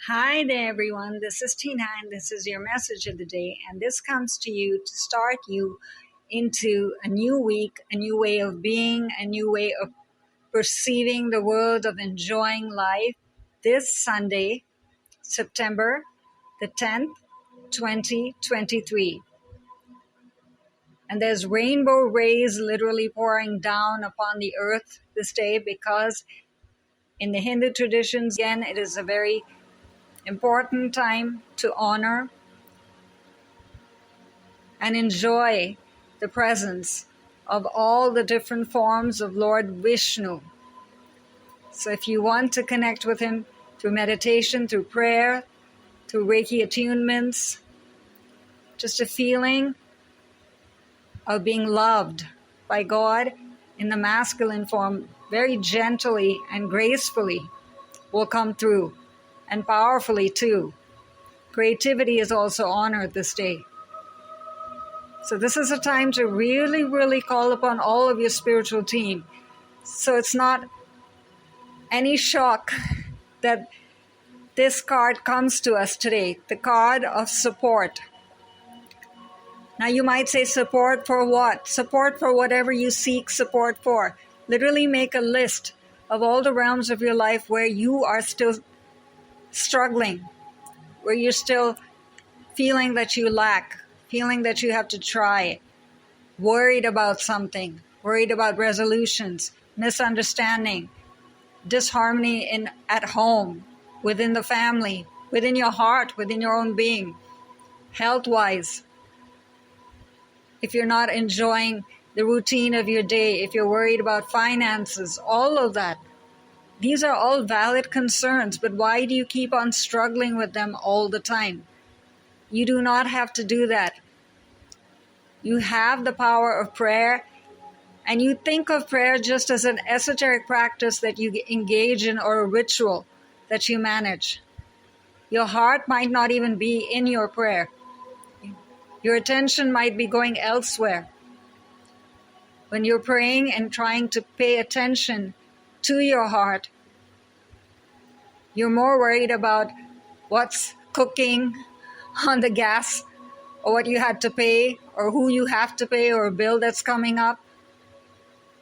Hi there, everyone. This is Tina, and this is your message of the day. And this comes to you to start you into a new week, a new way of being, a new way of perceiving the world, of enjoying life. This Sunday, September the 10th, 2023. And there's rainbow rays literally pouring down upon the earth this day because in the Hindu traditions, again, it is a very important time to honor and enjoy the presence of all the different forms of Lord Vishnu. So if you want to connect with him through meditation, through prayer, through Reiki attunements, just a feeling of being loved by God in the masculine form, very gently and gracefully will come through, and powerfully too. Creativity is also honored this day. So this is a time to really, really call upon all of your spiritual team. So it's not any shock that this card comes to us today, the card of support. Now you might say, support for what? Support for whatever you seek support for. Literally make a list of all the realms of your life where you are still struggling, where you're still feeling that you lack, feeling that you have to try, worried about something, worried about resolutions, misunderstanding, disharmony at home, within the family, within your heart, within your own being, health-wise. If you're not enjoying the routine of your day, if you're worried about finances, all of that. These are all valid concerns, but why do you keep on struggling with them all the time? You do not have to do that. You have the power of prayer, and you think of prayer just as an esoteric practice that you engage in or a ritual that you manage. Your heart might not even be in your prayer. Your attention might be going elsewhere. When you're praying and trying to pay attention to your heart, you're more worried about what's cooking on the gas, or what you had to pay, or who you have to pay, or a bill that's coming up.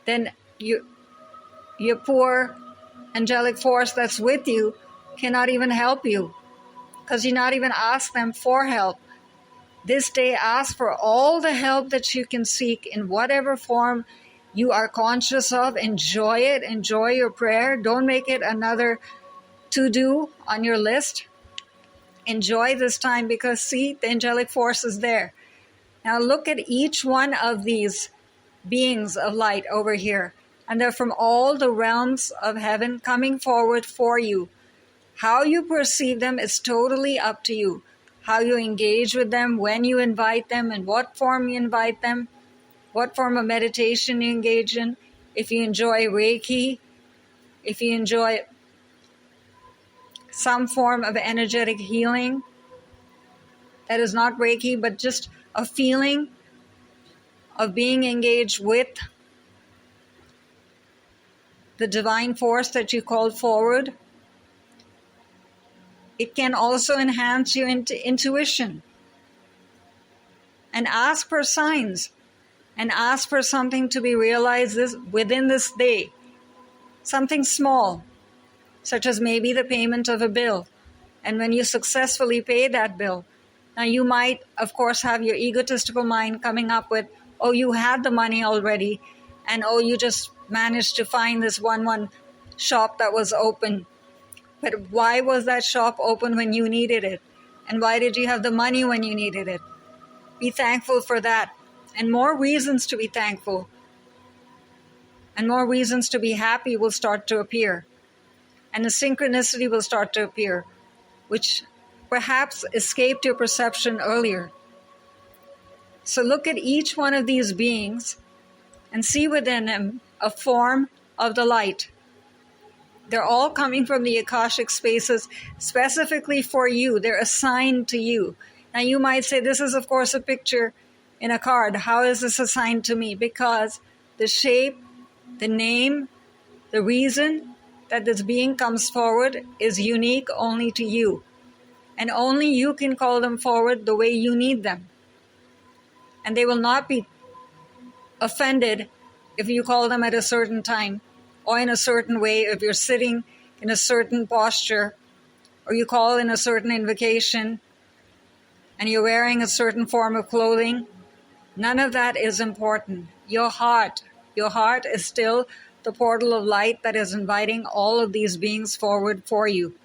Then your poor angelic force that's with you cannot even help you, because you not even ask them for help. This day, ask for all the help that you can seek in whatever form you are conscious of. Enjoy it. Enjoy your prayer. Don't make it another to-do on your list. Enjoy this time because, see, the angelic force is there. Now look at each one of these beings of light over here. And they're from all the realms of heaven coming forward for you. How you perceive them is totally up to you. How you engage with them, when you invite them, in what form you invite them, what form of meditation you engage in, if you enjoy Reiki, if you enjoy some form of energetic healing that is not Reiki, but just a feeling of being engaged with the divine force that you called forward. It can also enhance your intuition. And ask for signs. And ask for something to be realized within this day. Something small, such as maybe the payment of a bill. And when you successfully pay that bill, now you might, of course, have your egotistical mind coming up with, oh, you had the money already, and oh, you just managed to find this one shop that was open. But why was that shop open when you needed it? And why did you have the money when you needed it? Be thankful for that. And more reasons to be thankful. And more reasons to be happy will start to appear. And the synchronicity will start to appear, which perhaps escaped your perception earlier. So look at each one of these beings and see within them a form of the light. They're all coming from the Akashic spaces specifically for you. They're assigned to you. Now you might say, this is of course a picture in a card. How is this assigned to me? Because the shape, the name, the reason that this being comes forward is unique only to you. And only you can call them forward the way you need them. And they will not be offended if you call them at a certain time or in a certain way, if you're sitting in a certain posture or you call in a certain invocation and you're wearing a certain form of clothing. None of that is important. Your heart is still the portal of light that is inviting all of these beings forward for you.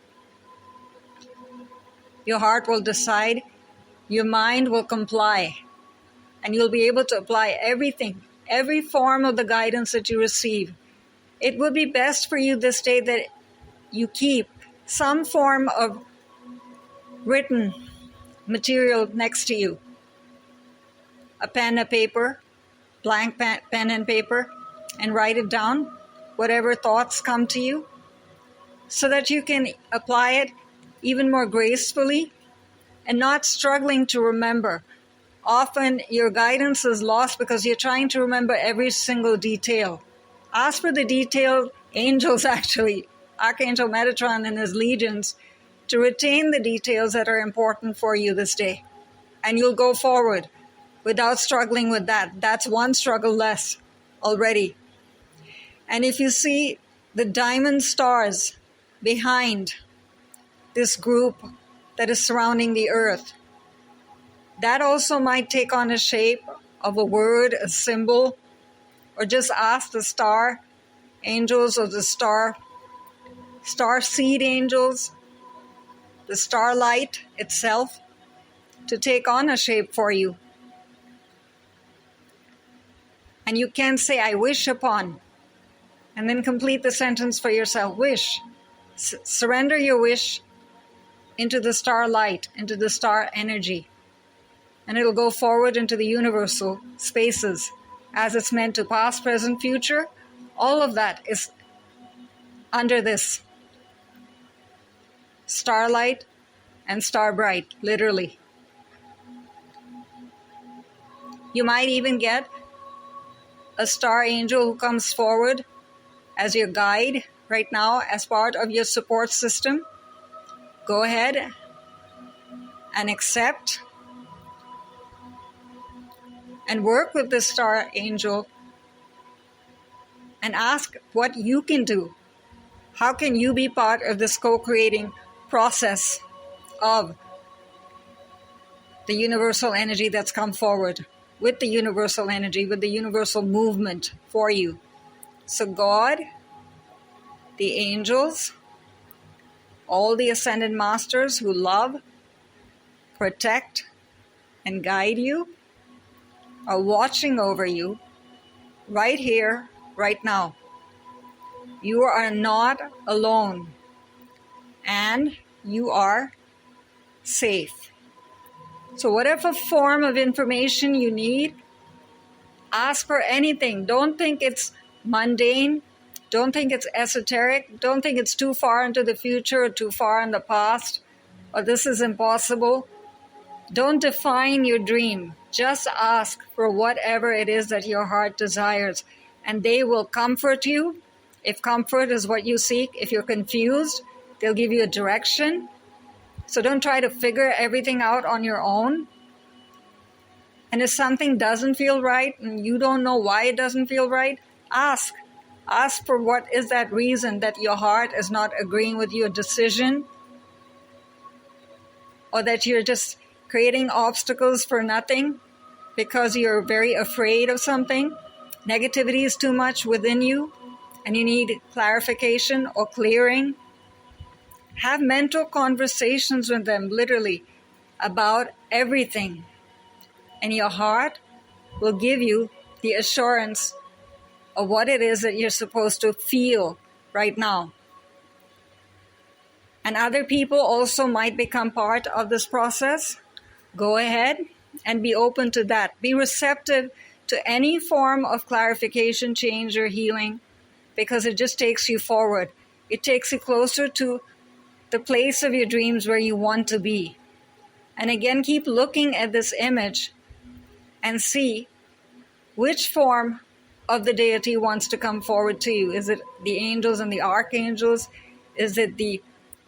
Your heart will decide, your mind will comply, and you'll be able to apply everything, every form of the guidance that you receive. It would be best for you this day that you keep some form of written material next to you. A pen, a paper, blank pen and paper, and write it down, whatever thoughts come to you, so that you can apply it even more gracefully and not struggling to remember. Often your guidance is lost because you're trying to remember every single detail. Ask for the detailed angels, actually, Archangel Metatron and his legions, to retain the details that are important for you this day. And you'll go forward without struggling with that. That's one struggle less already. And if you see the diamond stars behind this group that is surrounding the earth, that also might take on a shape of a word, a symbol, or just ask the star angels or the star seed angels, the starlight itself, to take on a shape for you. And you can say, I wish upon, and then complete the sentence for yourself. Wish. Surrender your wish into the starlight, into the star energy. And it'll go forward into the universal spaces as it's meant to, past, present, future. All of that is under this starlight and star bright, literally. You might even get a star angel who comes forward as your guide right now, as part of your support system. Go ahead and accept and work with this star angel and ask what you can do. How can you be part of this co-creating process of the universal energy that's come forward, with the universal energy, with the universal movement for you? So God, the angels, all the ascended masters who love, protect, and guide you are watching over you right here, right now. You are not alone, and you are safe. So whatever form of information you need, ask for anything. Don't think it's mundane. Don't think it's esoteric. Don't think it's too far into the future or too far in the past, or this is impossible. Don't define your dream. Just ask for whatever it is that your heart desires, and they will comfort you. If comfort is what you seek, if you're confused, they'll give you a direction. So don't try to figure everything out on your own. And if something doesn't feel right and you don't know why it doesn't feel right, ask. Ask for what is that reason that your heart is not agreeing with your decision, or that you're just creating obstacles for nothing because you're very afraid of something. Negativity is too much within you and you need clarification or clearing. Have mental conversations with them, literally, about everything. And your heart will give you the assurance of what it is that you're supposed to feel right now. And other people also might become part of this process. Go ahead and be open to that. Be receptive to any form of clarification, change, or healing, because it just takes you forward. It takes you closer to the place of your dreams where you want to be. And again, keep looking at this image and see which form of the deity wants to come forward to you. Is it the angels and the archangels? Is it the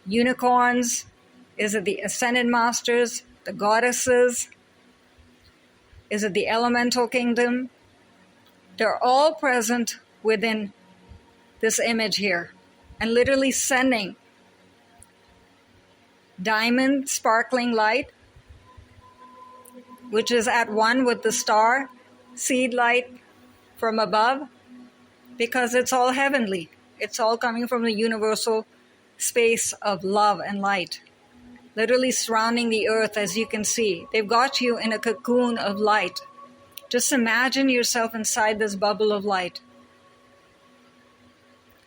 unicorns? Is it the ascended masters, the goddesses? Is it the elemental kingdom? They're all present within this image here and literally sending diamond sparkling light, which is at one with the star seed light from above, because it's all heavenly. It's all coming from the universal space of love and light, literally surrounding the earth, as you can see. They've got you in a cocoon of light. Just imagine yourself inside this bubble of light.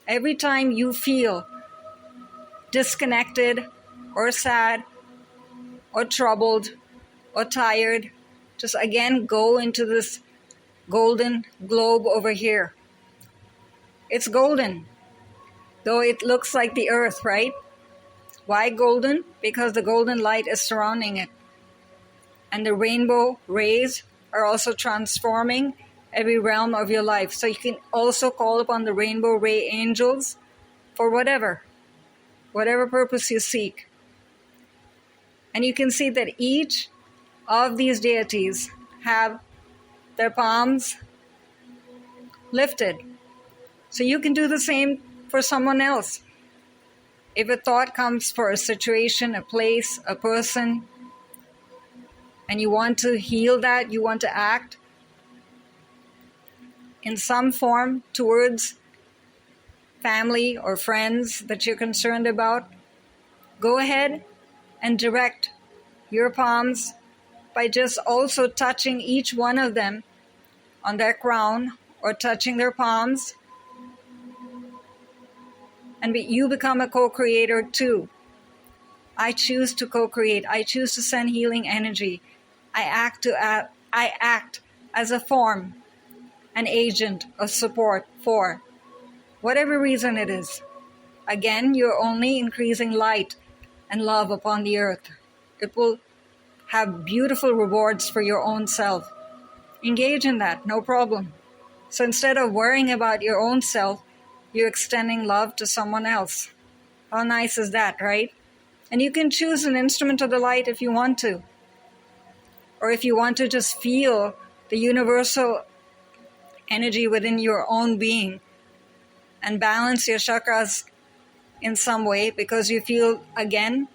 Every time you feel disconnected or sad or troubled or tired, just again go into this golden globe over here. It's golden, though it looks like the earth, right? Why golden? Because the golden light is surrounding it. And the rainbow rays are also transforming every realm of your life. So you can also call upon the rainbow ray angels for whatever purpose you seek. And you can see that each of these deities have their palms lifted. So you can do the same for someone else. If a thought comes for a situation, a place, a person, and you want to heal that, you want to act in some form towards family or friends that you're concerned about, go ahead and direct your palms by just also touching each one of them on their crown or touching their palms. And you become a co-creator too. I choose to co-create. I choose to send healing energy. I act as a form, an agent of support for whatever reason it is. Again, you're only increasing light and love upon the earth. It will have beautiful rewards for your own self. Engage in that, no problem. So instead of worrying about your own self, you're extending love to someone else. How nice is that, right? And you can choose an instrument of the light if you want to. Or if you want to just feel the universal energy within your own being and balance your chakras in some way because you feel, again,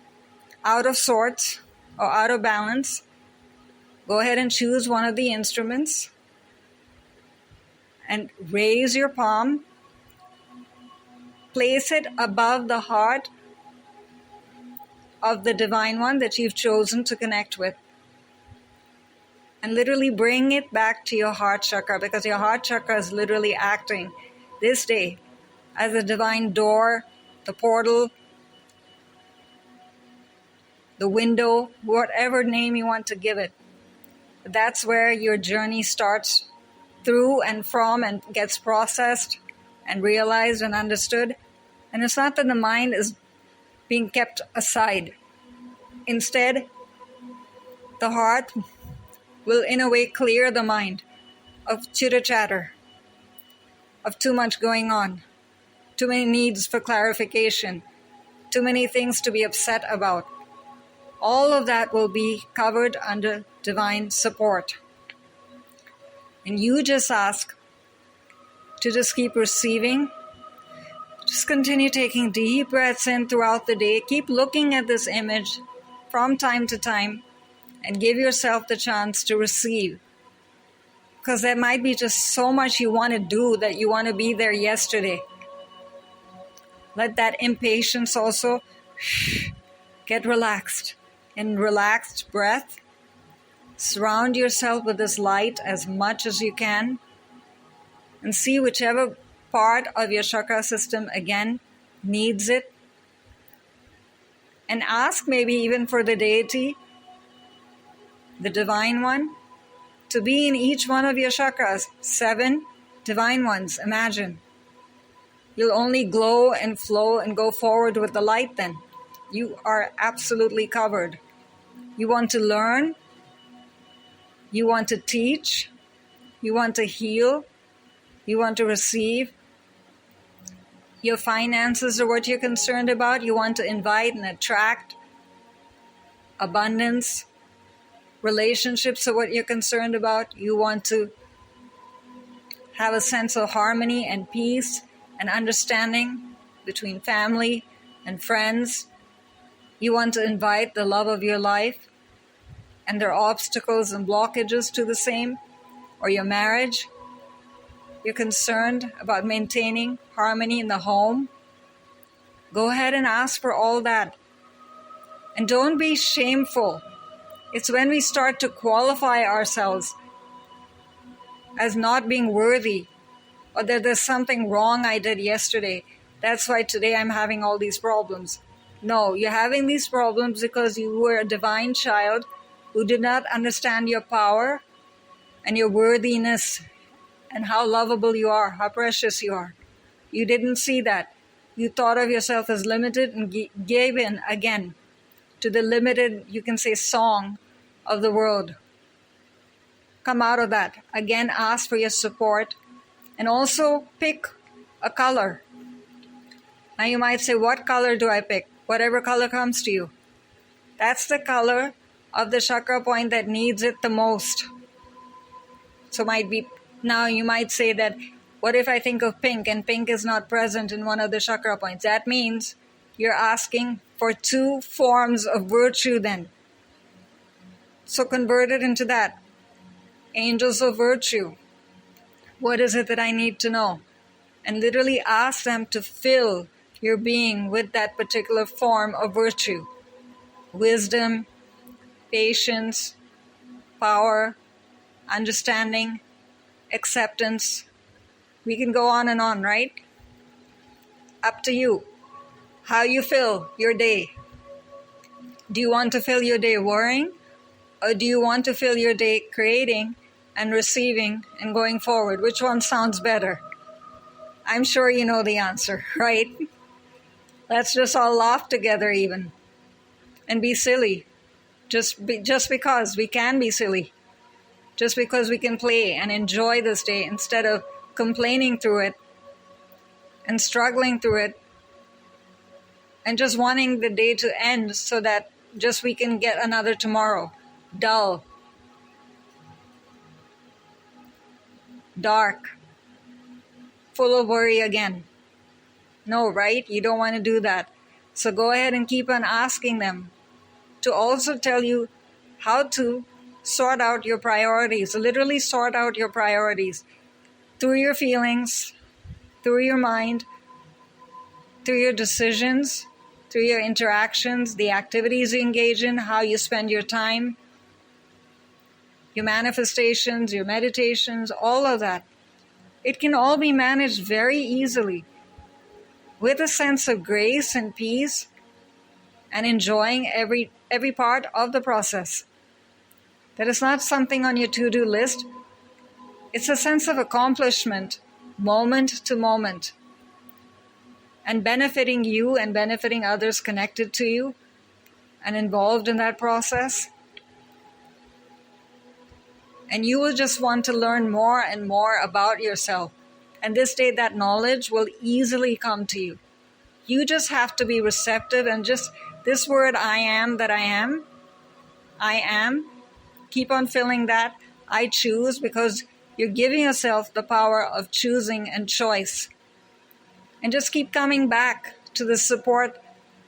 out of sorts or out of balance, go ahead and choose one of the instruments and raise your palm. Place it above the heart of the Divine One that you've chosen to connect with. And literally bring it back to your heart chakra, because your heart chakra is literally acting this day as a divine door, the portal, the window, whatever name you want to give it. That's where your journey starts through and from and gets processed and realized and understood. And it's not that the mind is being kept aside. Instead, the heart will in a way clear the mind of chitter-chatter, of too much going on, too many needs for clarification, too many things to be upset about. All of that will be covered under divine support. And you just ask to just keep receiving. Just continue taking deep breaths in throughout the day. Keep looking at this image from time to time and give yourself the chance to receive. Because there might be just so much you want to do that you want to be there yesterday. Let that impatience also get relaxed. In relaxed breath, surround yourself with this light as much as you can and see whichever part of your chakra system again needs it. And ask maybe even for the deity, the Divine One, to be in each one of your chakras. 7 divine ones, imagine. You'll only glow and flow and go forward with the light then. You are absolutely covered. You want to learn, you want to teach, you want to heal, you want to receive. Your finances are what you're concerned about. You want to invite and attract abundance, relationships are what you're concerned about. You want to have a sense of harmony and peace and understanding between family and friends. You want to invite the love of your life, and there are obstacles and blockages to the same, or your marriage. You're concerned about maintaining harmony in the home. Go ahead and ask for all that. And don't be shameful. It's when we start to qualify ourselves as not being worthy, or that there's something wrong I did yesterday. That's why today I'm having all these problems. No, you're having these problems because you were a divine child who did not understand your power and your worthiness and how lovable you are, how precious you are. You didn't see that. You thought of yourself as limited and gave in again to the limited, you can say, song of the world. Come out of that. Again, ask for your support, and also pick a color. Now you might say, what color do I pick? Whatever color comes to you. That's the color of the chakra point that needs it the most. So now you might say that, what if I think of pink and pink is not present in one of the chakra points? That means you're asking for 2 forms of virtue then. So convert it into that. Angels of virtue. What is it that I need to know? And literally ask them to fill your being with that particular form of virtue. Wisdom, patience, power, understanding, acceptance. We can go on and on, right? Up to you. How you fill your day. Do you want to fill your day worrying? Or do you want to fill your day creating and receiving and going forward? Which one sounds better? I'm sure you know the answer, right? Let's just all laugh together even and be silly. Just because we can be silly. Just because we can play and enjoy this day instead of complaining through it and struggling through it and just wanting the day to end so that just we can get another tomorrow. Dull. Dark. Full of worry again. No, right? You don't want to do that. So go ahead and keep on asking them to also tell you how to sort out your priorities. Literally sort out your priorities through your feelings, through your mind, through your decisions, through your interactions, the activities you engage in, how you spend your time, your manifestations, your meditations, all of that. It can all be managed very easily with a sense of grace and peace and enjoying every part of the process. That is not something on your to-do list. It's a sense of accomplishment, moment to moment, and benefiting you and benefiting others connected to you and involved in that process. And you will just want to learn more and more about yourself. And this day, that knowledge will easily come to you. You just have to be receptive and just this word, I am that I am. I am. Keep on filling that. I choose, because you're giving yourself the power of choosing and choice. And just keep coming back to the support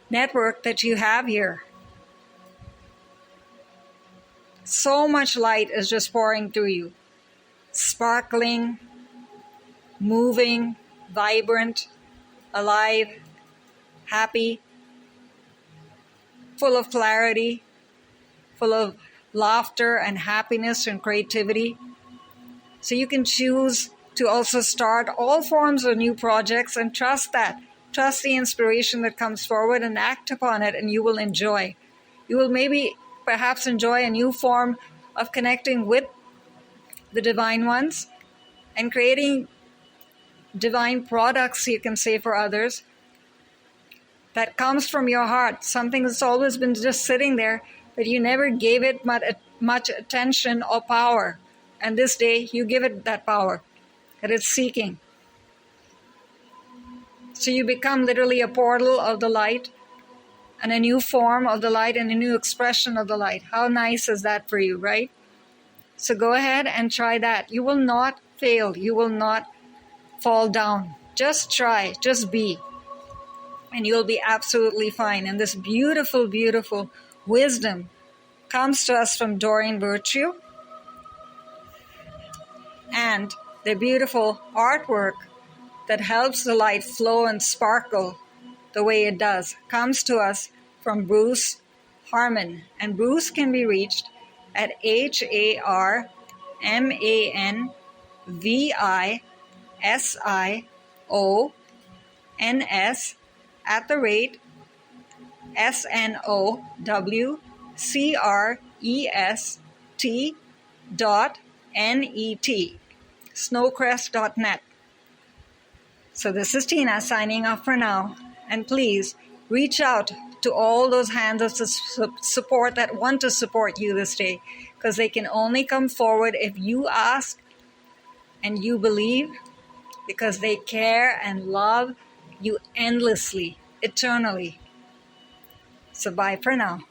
network that you have here. So much light is just pouring through you. Sparkling, moving, vibrant, alive, happy, full of clarity, full of laughter and happiness and creativity. So you can choose to also start all forms of new projects and trust that. Trust the inspiration that comes forward and act upon it, and you will enjoy. You will perhaps enjoy a new form of connecting with the divine ones and creating divine products, you can say, for others that comes from your heart. Something that's always been just sitting there, but you never gave it much attention or power. And this day, you give it that power that it's seeking. So you become literally a portal of the light and a new form of the light and a new expression of the light. How nice is that for you, right? So go ahead and try that. You will not fail. You will not fall down. Just try. Just be. And you'll be absolutely fine. And this beautiful, beautiful wisdom comes to us from DOREEN VIRTUE. And the beautiful artwork that helps the light flow and sparkle the way it does comes to us from BRUCE HARMAN. And Bruce can be reached at HARMANVISIONWCREST.net. Snowcrest.net. So this is Tina signing off for now. And please reach out to all those hands of support that want to support you this day, because they can only come forward if you ask and you believe, because they care and love you endlessly, eternally. So bye for now.